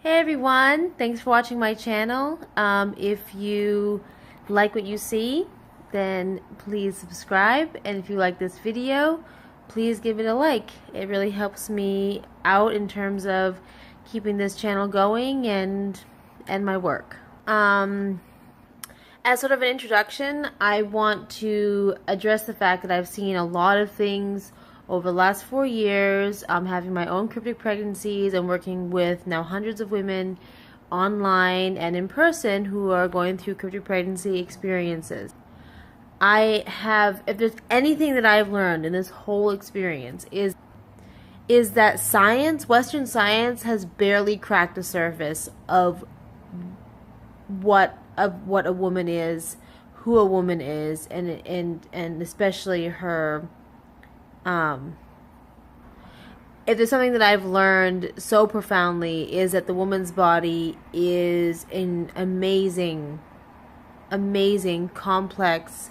Hey everyone, thanks for watching my channel. If you like what you see, then please subscribe, and if you like this video, please give it a like. It really helps me out in terms of keeping this channel going and my work. As sort of an introduction, I want to address the fact that I've seen a lot of things over the last 4 years. I'm having my own cryptic pregnancies and working with now hundreds of women online and in person who are going through cryptic pregnancy experiences. If there's anything that I've learned in this whole experience is that Western science has barely cracked the surface of what a woman is, who a woman is, and especially her. If there's something that I've learned so profoundly, is that the woman's body is an amazing, complex,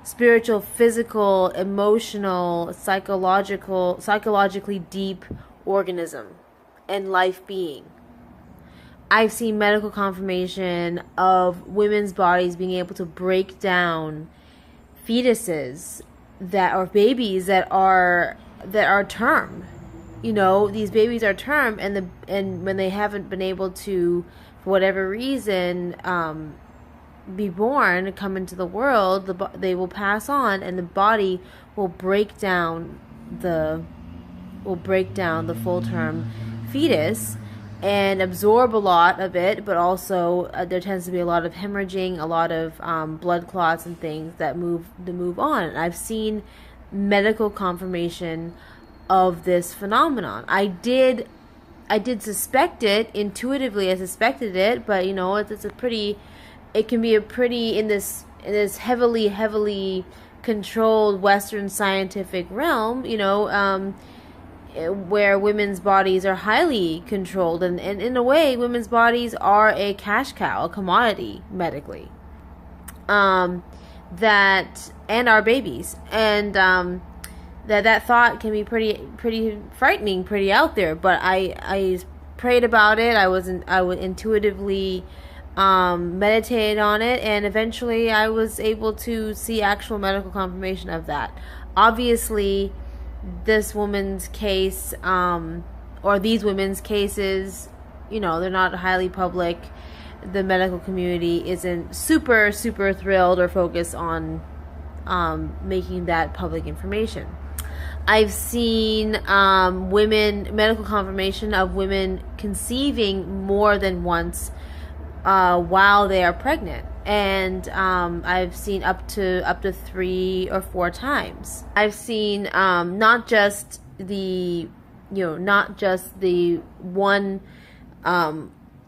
spiritual, physical, emotional, psychologically deep organism and life being. I've seen medical confirmation of women's bodies being able to break down fetuses that are babies that are term. You know, these babies are term, and when they haven't been able to, for whatever reason, be born, come into the world, they will pass on, and the body will break down the full term fetus and absorb a lot of it, but also there tends to be a lot of hemorrhaging, a lot of blood clots and things that move on. And I've seen medical confirmation of this phenomenon. I did suspect it intuitively. I suspected it, but you know, it can be a pretty in this heavily controlled Western scientific realm. You know. Where women's bodies are highly controlled, and in a way women's bodies are a cash cow, a commodity medically, and our babies, and that thought can be pretty frightening, pretty out there. But I prayed about it. I would intuitively meditate on it, and eventually I was able to see actual medical confirmation of that. Obviously, this woman's case, or these women's cases, you know, they're not highly public. The medical community isn't super thrilled or focused on making that public information. I've seen medical confirmation of women conceiving more than once while they are pregnant. And I've seen up to 3 or 4 times. I've seen not just the one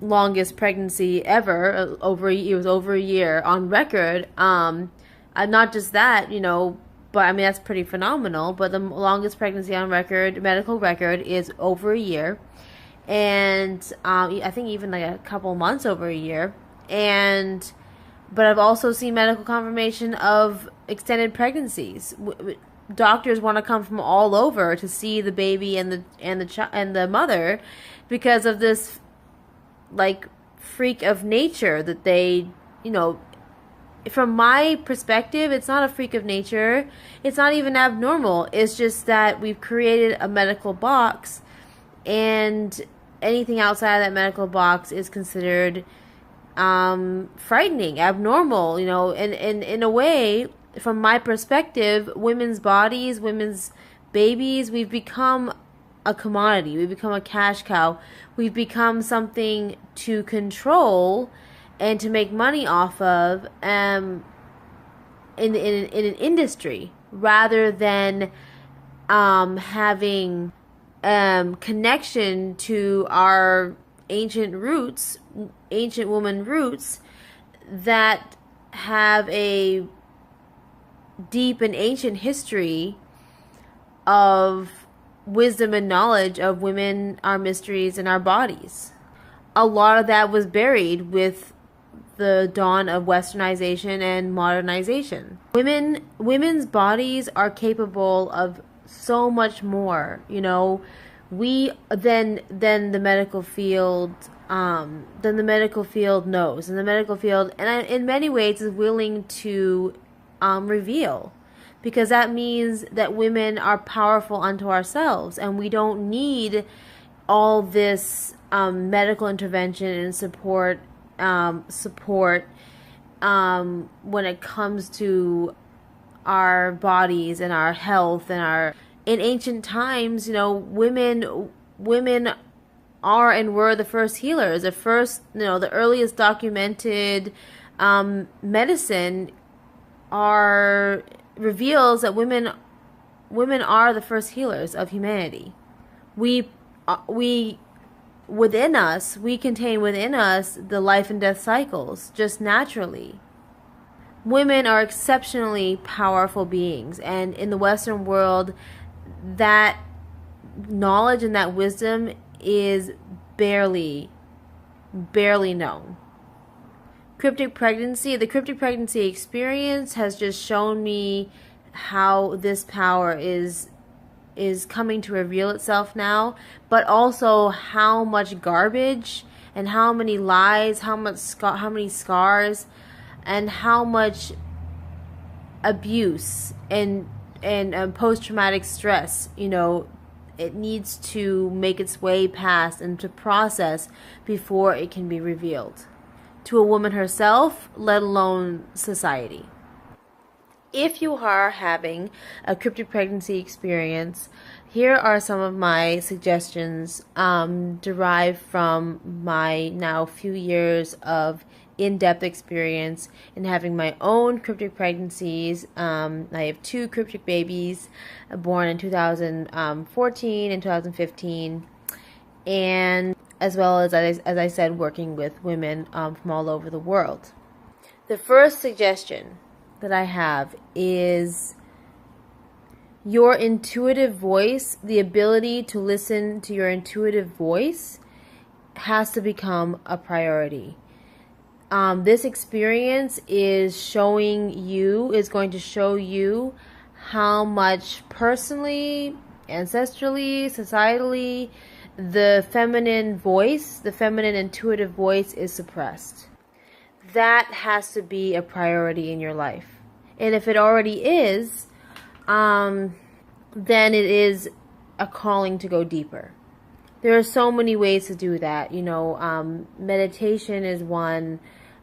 longest pregnancy ever, it was over a year on record. Not just that, you know, but I mean that's pretty phenomenal. But the longest pregnancy on record, medical record, is over a year, and I think even like a couple months over a year, But I've also seen medical confirmation of extended pregnancies. Doctors want to come from all over to see the baby and the mother because of this like freak of nature that they, you know. From my perspective, it's not a freak of nature. It's not even abnormal. It's just that we've created a medical box, and anything outside of that medical box is considered frightening, abnormal, you know. And in a way, from my perspective, women's bodies, women's babies, we've become a commodity. We've become a cash cow. We've become something to control and to make money off of in an industry, rather than having connection to our ancient woman roots that have a deep and ancient history of wisdom and knowledge of women, our mysteries, and our bodies. A lot of that was buried with the dawn of westernization and modernization. Women's bodies are capable of so much more, you know. we then the medical field knows, and the medical field, and in many ways, is willing to reveal, because that means that women are powerful unto ourselves, and we don't need all this medical intervention and support when it comes to our bodies and our health and our. In ancient times, women are and were the first healers. The earliest documented medicine reveals that women are the first healers of humanity. We contain within us the life and death cycles just naturally. Women are exceptionally powerful beings, and in the Western world, that knowledge and that wisdom is barely known. The cryptic pregnancy experience has just shown me how this power is coming to reveal itself now, but also how much garbage and how many lies, how many scars, and how much abuse and post-traumatic stress, it needs to make its way past and to process before it can be revealed to a woman herself, let alone society. If you are having a cryptic pregnancy experience, here are some of my suggestions derived from my now few years of in-depth experience in having my own cryptic pregnancies. I have 2 cryptic babies born in 2014 and 2015, and as well as I said, working with women from all over the world. The first suggestion that I have is your intuitive voice. The ability to listen to your intuitive voice has to become a priority. This experience is going to show you how much personally, ancestrally, societally, the feminine intuitive voice is suppressed. That has to be a priority in your life. And if it already is, then it is a calling to go deeper. There are so many ways to do that. Meditation is one.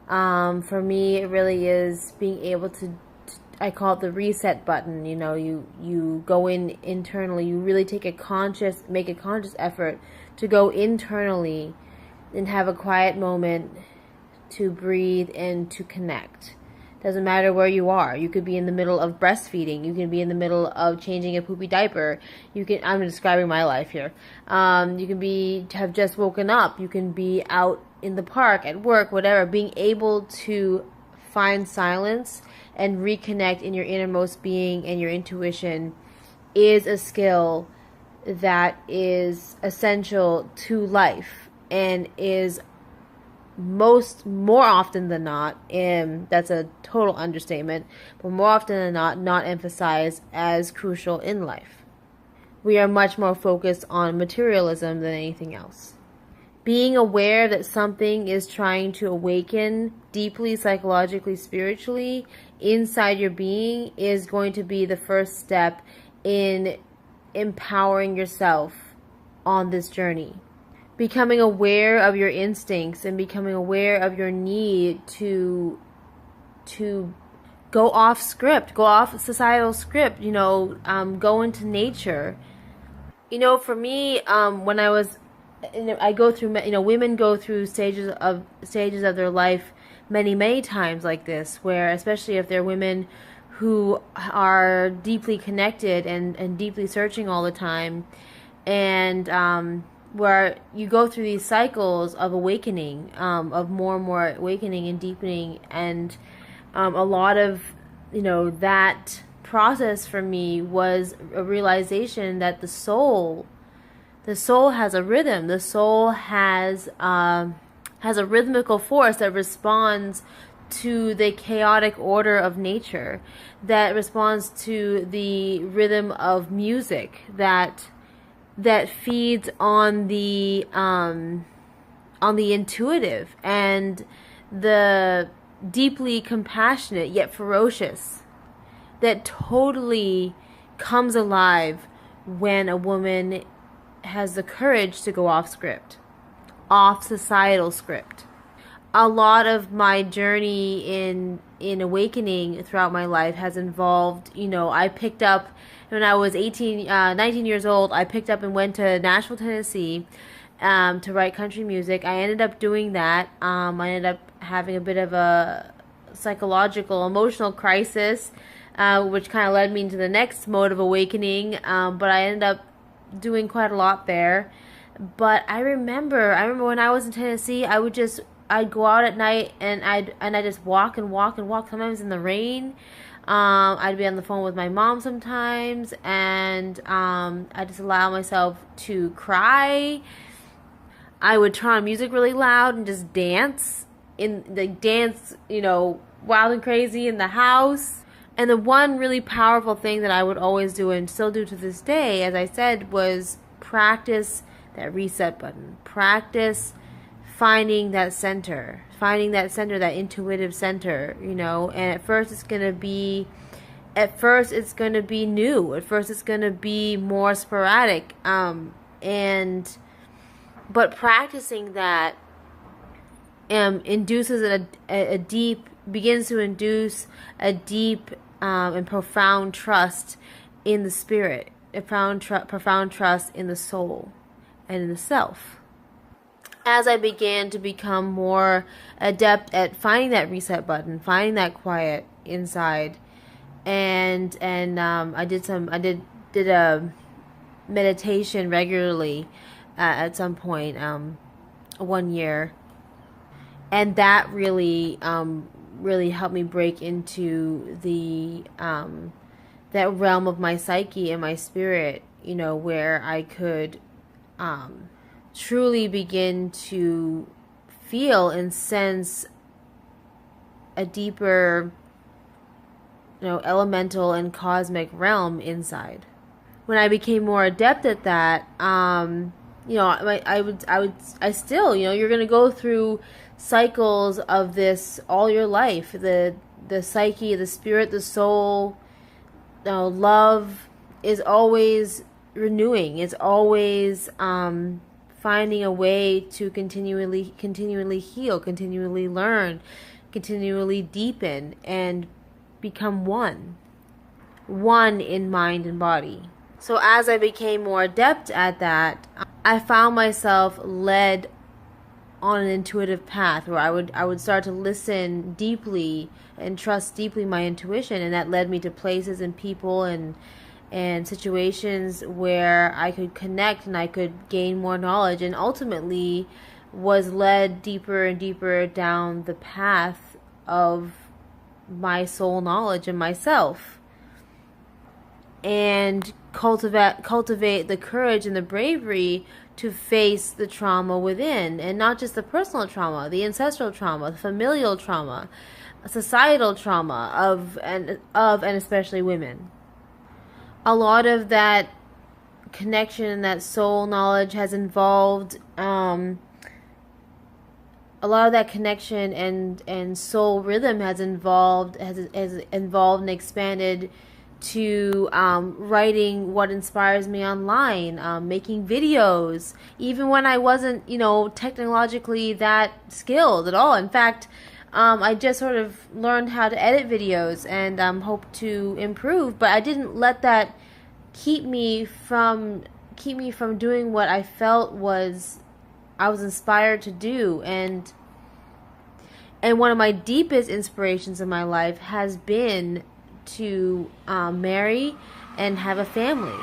For me, it really is being able to, I call it the reset button. You go in internally, you really make a conscious effort to go internally and have a quiet moment to breathe and to connect. Doesn't matter where you are. You could be in the middle of breastfeeding. You can be in the middle of changing a poopy diaper. I'm describing my life here. You can have just woken up. You can be out in the park, at work, whatever. Being able to find silence and reconnect in your innermost being and your intuition is a skill that is essential to life, and is more often than not, and that's a total understatement, but more often than not emphasized as crucial in life. We are much more focused on materialism than anything else. Being aware that something is trying to awaken deeply, psychologically, spiritually, inside your being is going to be the first step in empowering yourself on this journey. Becoming aware of your instincts and becoming aware of your need to go off script, go off societal script, go into nature. For me, when I was, I go through, women go through stages of their life many times like this, where especially if they're women who are deeply connected and deeply searching all the time, and where you go through these cycles of awakening, of more and more awakening and deepening, and a lot of that process for me was a realization that the soul has a rhythm. The soul has a rhythmical force that responds to the chaotic order of nature, that responds to the rhythm of music, that that feeds on the intuitive and the deeply compassionate yet ferocious, that totally comes alive when a woman has the courage to go off script, off societal script. A lot of my journey in awakening throughout my life has involved, I picked up when I was 19 years old. I picked up and went to Nashville, Tennessee, to write country music. I ended up doing that. I ended up having a bit of a psychological, emotional crisis, which kind of led me into the next mode of awakening. But I ended up doing quite a lot there. But I remember when I was in Tennessee, I'd go out at night and I'd just walk and walk and walk, sometimes in the rain. I'd be on the phone with my mom sometimes, and I just allow myself to cry. I would turn on music really loud and just dance wild and crazy in the house. And the one really powerful thing that I would always do and still do to this day, as I said, was practice that reset button. Practice finding that center, that intuitive center, And at first it's going to be new. At first it's going to be more sporadic. But practicing that begins to induce a deep and profound trust in the spirit, a profound trust in the soul and in the self. As I began to become more adept at finding that reset button, finding that quiet inside, and I did a meditation regularly at some point 1 year, and that really helped me break into the that realm of my psyche and my spirit, where I could truly begin to feel and sense a deeper, elemental and cosmic realm inside. When I became more adept at that, I still, you're going to go through cycles of this all your life. The psyche, the spirit, the soul, love is always renewing. It's always finding a way to continually heal, continually learn, continually deepen, and become one in mind and body. So as I became more adept at that, I found myself led on an intuitive path where I would start to listen deeply and trust deeply my intuition, and that led me to places and people and situations where I could connect and I could gain more knowledge, and ultimately was led deeper and deeper down the path of my soul knowledge and myself, and cultivate the courage and the bravery to face the trauma within, and not just the personal trauma, the ancestral trauma, the familial trauma, societal trauma of and especially women. A lot of that connection and that soul knowledge has involved a lot of that connection and soul rhythm has involved and expanded to writing what inspires me online, making videos, even when I wasn't, technologically that skilled at all. In fact, I just sort of learned how to edit videos and hope to improve, but I didn't let that keep me from doing what I felt I was inspired to do. And one of my deepest inspirations in my life has been to marry and have a family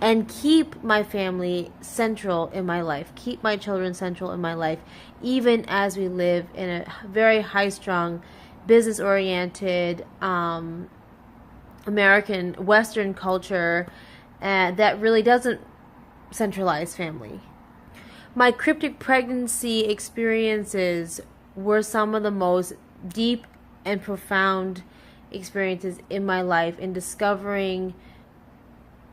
and keep my family central in my life, keep my children central in my life, even as we live in a very high-strung, business-oriented American Western culture that really doesn't centralize family. My cryptic pregnancy experiences were some of the most deep and profound experiences in my life in discovering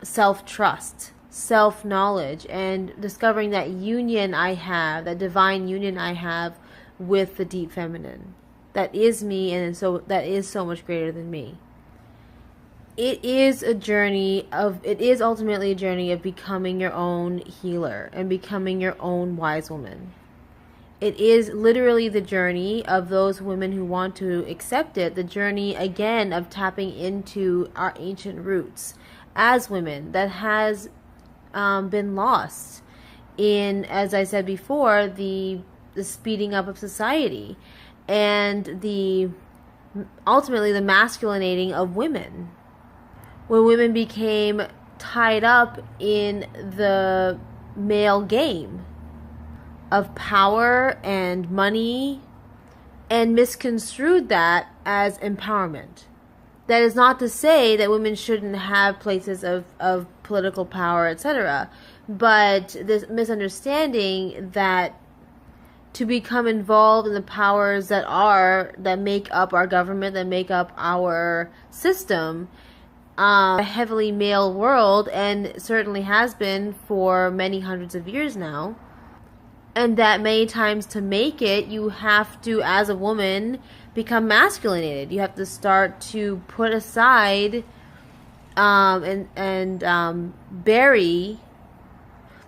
self-trust, self-knowledge and discovering that union I have, that divine union I have with the deep feminine. That is me, and so that is so much greater than me. It is ultimately a journey of becoming your own healer and becoming your own wise woman. It is literally the journey of those women who want to accept it, the journey again of tapping into our ancient roots as women that has been lost in, as I said before, the speeding up of society and ultimately the masculinating of women. When women became tied up in the male game of power and money and misconstrued that as empowerment. That is not to say that women shouldn't have places of political power, etc. But this misunderstanding that to become involved in the powers that make up our government, that make up our system, a heavily male world, and certainly has been for many hundreds of years now. And that many times to make it, you have to, as a woman, become masculinated. You have to start to put aside and bury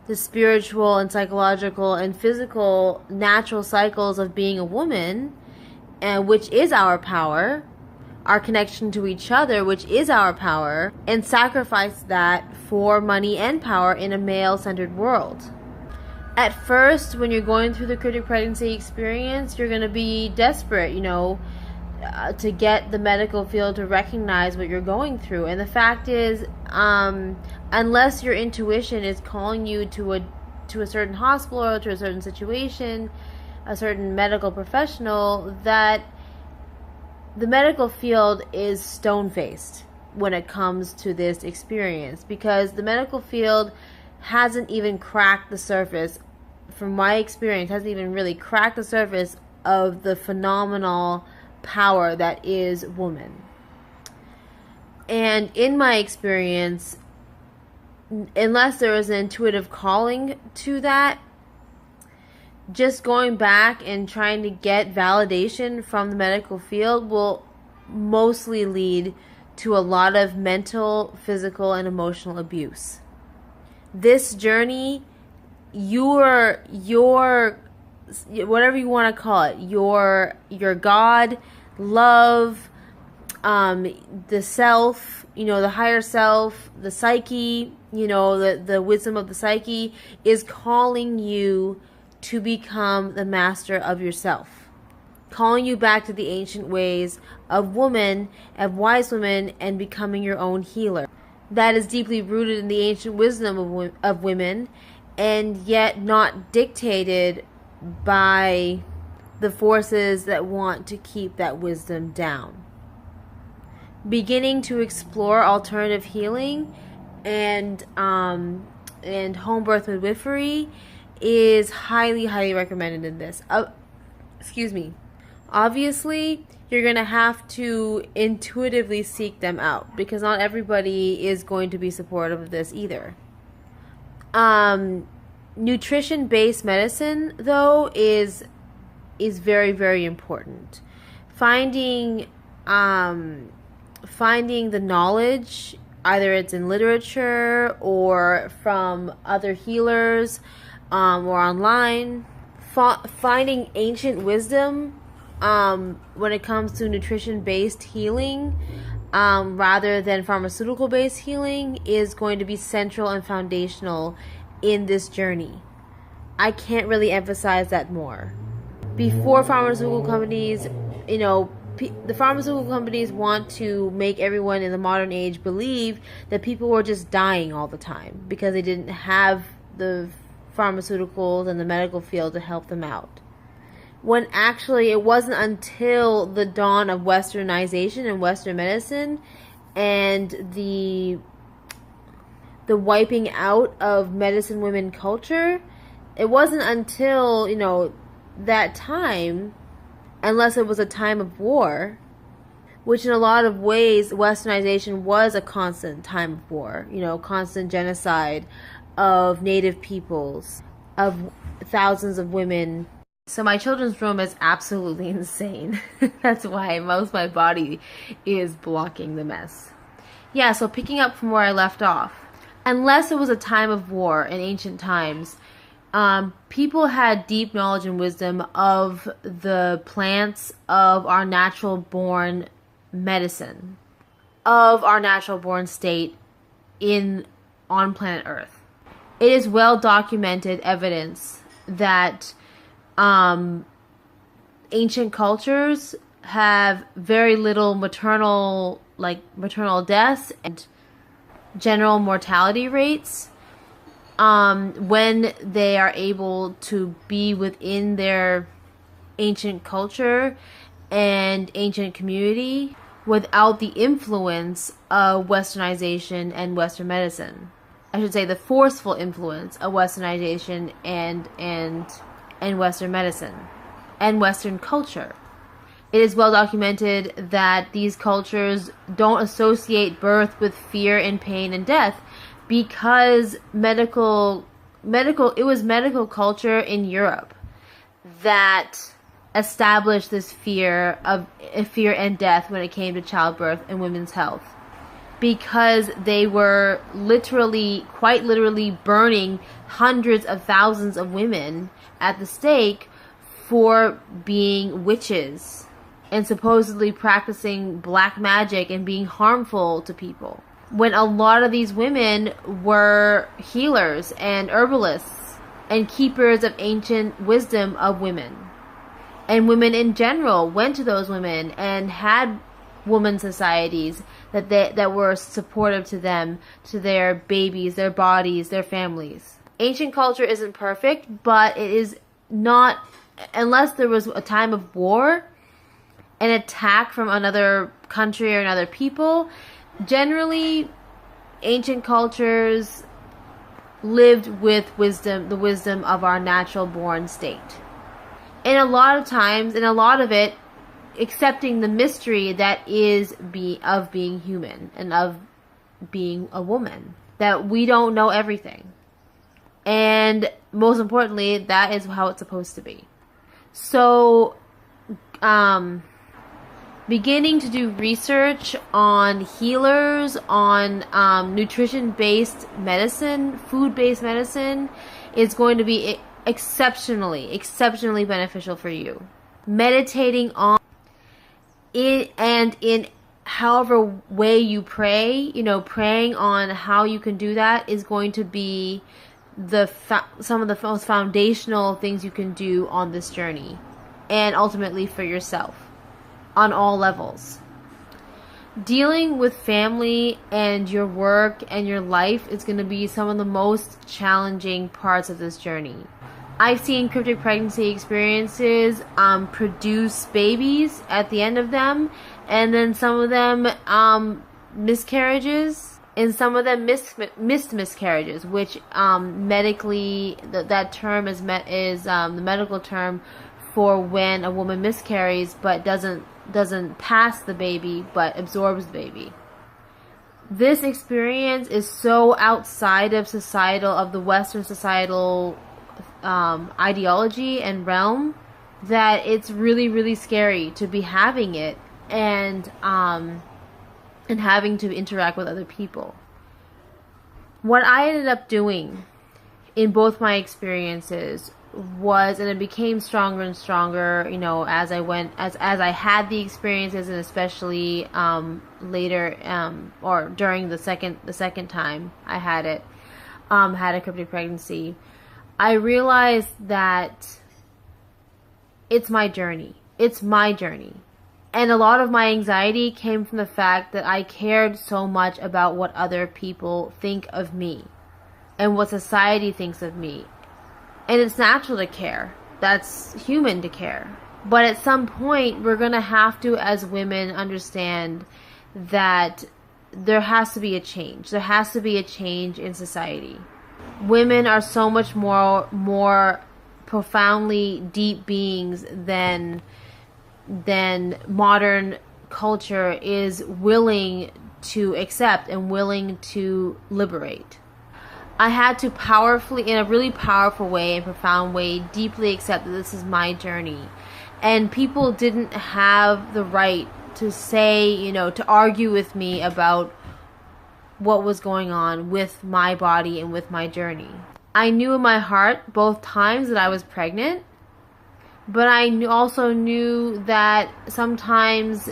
the spiritual and psychological and physical natural cycles of being a woman, and which is our power, our connection to each other, which is our power, and sacrifice that for money and power in a male-centered world. At first, when you're going through the cryptic pregnancy experience, you're going to be desperate, to get the medical field to recognize what you're going through. And the fact is, unless your intuition is calling you to a certain hospital or to a certain situation, a certain medical professional, that the medical field is stone-faced when it comes to this experience, because the medical field hasn't even cracked the surface, from my experience, hasn't even really cracked the surface of the phenomenal power that is woman. And in my experience, unless there is an intuitive calling to that, just going back and trying to get validation from the medical field will mostly lead to a lot of mental, physical, and emotional abuse. This journey, your whatever you want to call it, your God, love, the self, the higher self, the psyche, the wisdom of the psyche is calling you to become the master of yourself, calling you back to the ancient ways of woman, of wise women, and becoming your own healer. That is deeply rooted in the ancient wisdom of women, and yet not dictated by the forces that want to keep that wisdom down. Beginning to explore alternative healing and home birth midwifery is highly, highly recommended in this. Obviously, you're going to have to intuitively seek them out, because not everybody is going to be supportive of this either. Nutrition-based medicine, though, is very, very important. Finding the knowledge, either it's in literature or from other healers, or online. Finding ancient wisdom when it comes to nutrition-based healing, rather than pharmaceutical-based healing, is going to be central and foundational in this journey. I can't really emphasize that more. Before pharmaceutical companies, the pharmaceutical companies want to make everyone in the modern age believe that people were just dying all the time because they didn't have the pharmaceuticals and the medical field to help them out. When actually it wasn't until the dawn of westernization and Western medicine and the wiping out of medicine women culture, it wasn't until, that time, unless it was a time of war, which in a lot of ways, westernization was a constant time of war, constant genocide, of native peoples, of thousands of women. So my children's room is absolutely insane. That's why most of my body is blocking the mess. Yeah, so picking up from where I left off. Unless it was a time of war in ancient times, people had deep knowledge and wisdom of the plants of our natural-born medicine, of our natural-born state on planet Earth. It is well-documented evidence that ancient cultures have very little maternal deaths and general mortality rates when they are able to be within their ancient culture and ancient community without the influence of westernization and Western medicine. I should say the forceful influence of westernization and Western medicine and Western culture. It is well documented that these cultures don't associate birth with fear and pain and death because it was medical culture in Europe that established this fear and death when it came to childbirth and women's health, because they were quite literally burning hundreds of thousands of women at the stake for being witches and supposedly practicing black magic and being harmful to people, when a lot of these women were healers and herbalists and keepers of ancient wisdom of women. And women in general went to those women and had women societies that were supportive to them, to their babies, their bodies, their families. Ancient culture isn't perfect, but it is not, unless there was a time of war, an attack from another country or another people. Generally, ancient cultures lived with wisdom, the wisdom of our natural-born state. And a lot of times, and a lot of it, accepting the mystery that is of being human and of being a woman. That we don't know everything. And most importantly, that is how it's supposed to be. So, beginning to do research on healers, on nutrition-based medicine, food-based medicine, is going to be exceptionally beneficial for you. Meditating on it, and in however way you pray, praying on how you can do that is going to be some of the most foundational things you can do on this journey, and ultimately for yourself on all levels. Dealing with family and your work and your life is going to be some of the most challenging parts of this journey. I've seen cryptic pregnancy experiences produce babies at the end of them, and then some of them miscarriages, and some of them missed miscarriages, which medically that term is the medical term for when a woman miscarries but doesn't pass the baby but absorbs the baby. This experience is so outside of the Western societal ideology and realm that it's really scary to be having it and having to interact with other people. What I ended up doing in both my experiences was, and it became stronger and stronger, as I had the experiences, and especially later or during the second time I had a cryptic pregnancy. I realized that it's my journey. It's my journey. And a lot of my anxiety came from the fact that I cared so much about what other people think of me and what society thinks of me. And it's natural to care. That's human to care. But at some point, we're going to have to, as women, understand that there has to be a change. There has to be a change in society. Women are so much more profoundly deep beings than modern culture is willing to accept and willing to liberate. I had to powerfully, in a really powerful way and profound way, deeply accept that this is my journey. And people didn't have the right to say, you know, to argue with me about what was going on with my body and with my journey. I knew in my heart both times that I was pregnant, but I also knew that sometimes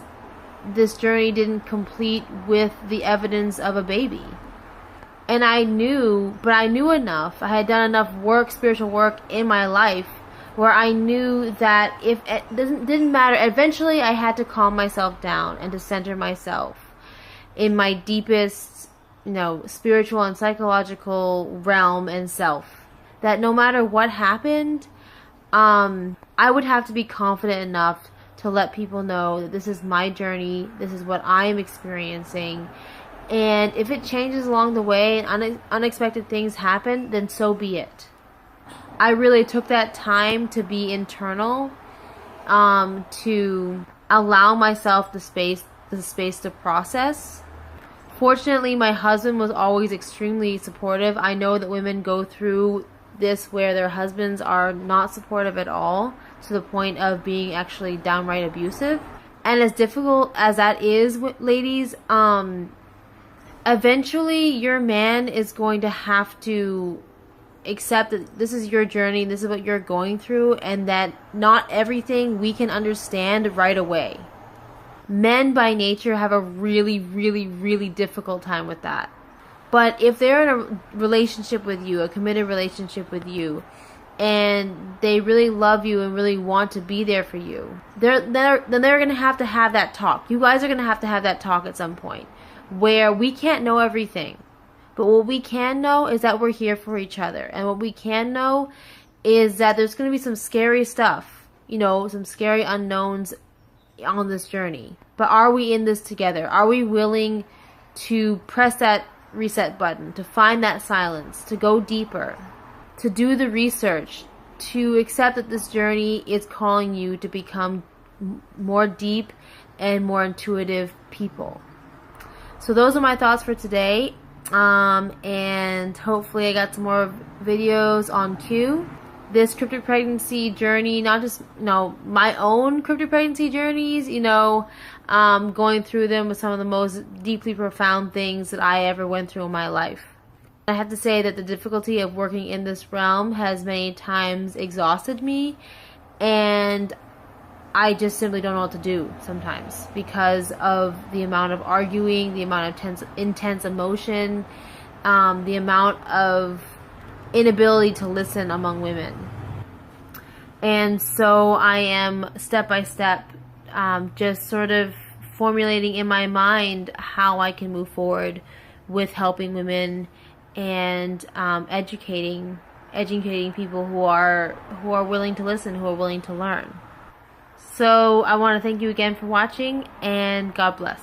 this journey didn't complete with the evidence of a baby. And I knew enough. I had done enough work, spiritual work in my life, where I knew that if it didn't matter, eventually I had to calm myself down and to center myself in my deepest, you know, spiritual and psychological realm and self. That no matter what happened, I would have to be confident enough to let people know that this is my journey, this is what I am experiencing, and if it changes along the way and unexpected things happen, then so be it. I really took that time to be internal, to allow myself the space to process. Fortunately, my husband was always extremely supportive. I know that women go through this where their husbands are not supportive at all, to the point of being actually downright abusive. And as difficult as that is, ladies, eventually your man is going to have to accept that this is your journey, this is what you're going through, and that not everything we can understand right away. Men by nature have a really, really, really difficult time with that. But if they're in a relationship with you, a committed relationship with you, and they really love you and really want to be there for you, then they're going to have that talk. You guys are going to have that talk at some point, where we can't know everything. But what we can know is that we're here for each other. And what we can know is that there's going to be some scary stuff, you know, some scary unknowns on this journey. But are we in this together? Are we willing to press that reset button, to find that silence, to go deeper, to do the research, to accept that this journey is calling you to become more deep and more intuitive people? So those are my thoughts for today. And hopefully I got some more videos on cue. This cryptic pregnancy journey, not just, you know, my own cryptic pregnancy journeys, you know, going through them with some of the most deeply profound things that I ever went through in my life. I have to say that the difficulty of working in this realm has many times exhausted me, and I just simply don't know what to do sometimes because of the amount of arguing, the amount of intense emotion, the amount of inability to listen among women. And so I am step by step just sort of formulating in my mind how I can move forward with helping women and educating people who are willing to listen, who are willing to learn. So I want to thank you again for watching, and God bless.